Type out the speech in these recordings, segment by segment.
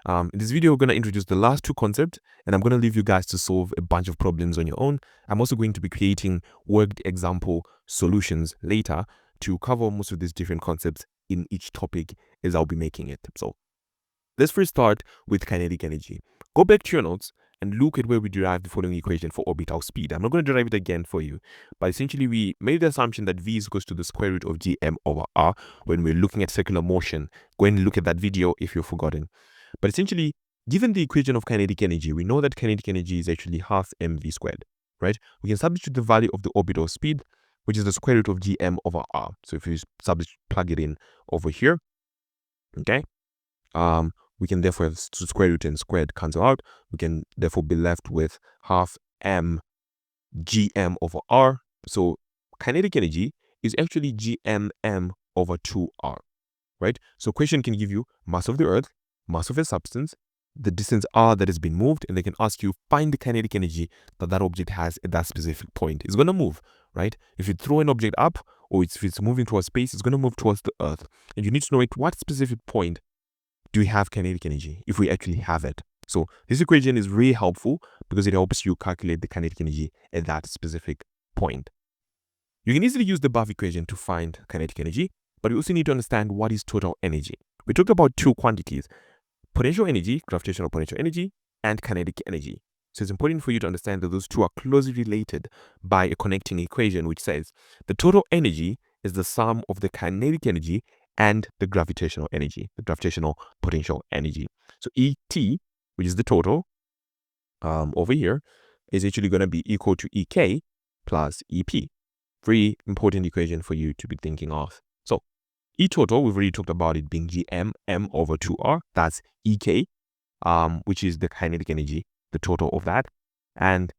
In this video, we're going to introduce the last two concepts, and I'm going to leave you guys to solve a bunch of problems on your own. I'm also going to be creating worked example solutions later to cover most of these different concepts in each topic as I'll be making it. So let's first start with kinetic energy. Go back to your notes and look at where we derived the following equation for orbital speed. I'm not going to derive it again for you, but essentially we made the assumption that v is equals to the square root of gm over r when we're looking at circular motion. Go and look at that video if you've forgotten. But essentially, given the equation of kinetic energy, we know that kinetic energy is actually half mv squared, right? We can substitute the value of the orbital speed, which is the square root of gm over r. So if you plug it in over here, okay, we can therefore square root and squared cancel out. We can therefore be left with half m gm over r. So kinetic energy is actually gmm over 2r, right? So question can give you mass of the earth, mass of a substance, the distance r that has been moved, and they can ask you find the kinetic energy that that object has at that specific point. It's going to move, right? If you throw an object up, or if it's moving towards space, it's going to move towards the earth, and you need to know at what specific point do we have kinetic energy, if we actually have it. So this equation is really helpful because it helps you calculate the kinetic energy at that specific point. You can easily use the above equation to find kinetic energy, but you also need to understand what is total energy. We talked about two quantities: potential energy, gravitational potential energy, and kinetic energy. So it's important for you to understand that those two are closely related by a connecting equation which says the total energy is the sum of the kinetic energy and the gravitational energy, the gravitational potential energy. So ET, which is the total over here, is actually going to be equal to EK plus EP. Very important equation for you to be thinking of. So E total, we've already talked about it being gm over 2r. That's EK, which is the kinetic energy, the total of that. And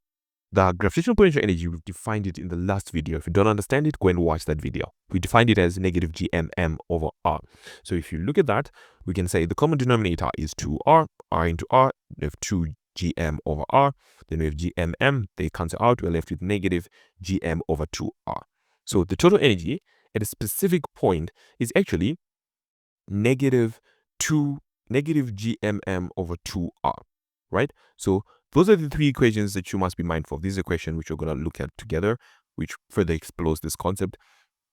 the gravitational potential energy, we've defined it in the last video. If you don't understand it, go and watch that video. We defined it as negative gmm over r. So if you look at that, we can say the common denominator is 2r, r into r. We have 2 gm over r. Then we have gmm. They cancel out. We're left with negative gm over 2r. So the total energy at a specific point is actually negative gmm over 2r, right? So those are the three equations that you must be mindful of. This is a question which we're going to look at together, which further explores this concept.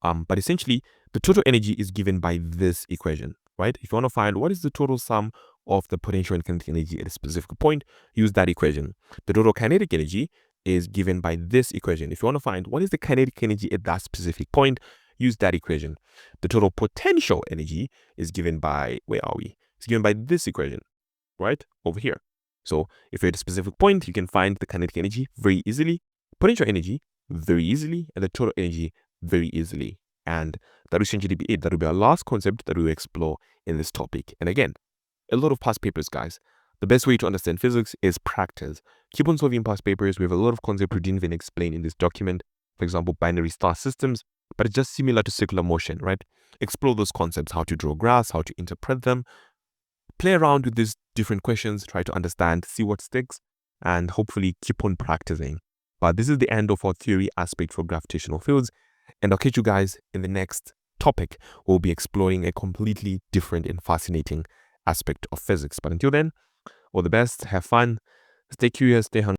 But essentially, the total energy is given by this equation, right? If you want to find what is the total sum of the potential and kinetic energy at a specific point, use that equation. The total kinetic energy is given by this equation. If you want to find what is the kinetic energy at that specific point, use that equation. The total potential energy is given by, where are we? It's given by this equation, right? Over here. So if you're at a specific point, you can find the kinetic energy very easily, potential energy very easily, and the total energy very easily. And that will essentially be it. That will be our last concept that we will explore in this topic. And again, a lot of past papers, guys. The best way to understand physics is practice. Keep on solving past papers. We have a lot of concepts we didn't even explain in this document. For example, binary star systems, but it's just similar to circular motion, right? Explore those concepts, how to draw graphs, how to interpret them. Play around with these different questions, try to understand, see what sticks, and hopefully keep on practicing. But this is the end of our theory aspect for gravitational fields, and I'll catch you guys in the next topic. We'll be exploring a completely different and fascinating aspect of physics. But until then, all the best, have fun, stay curious, stay hungry.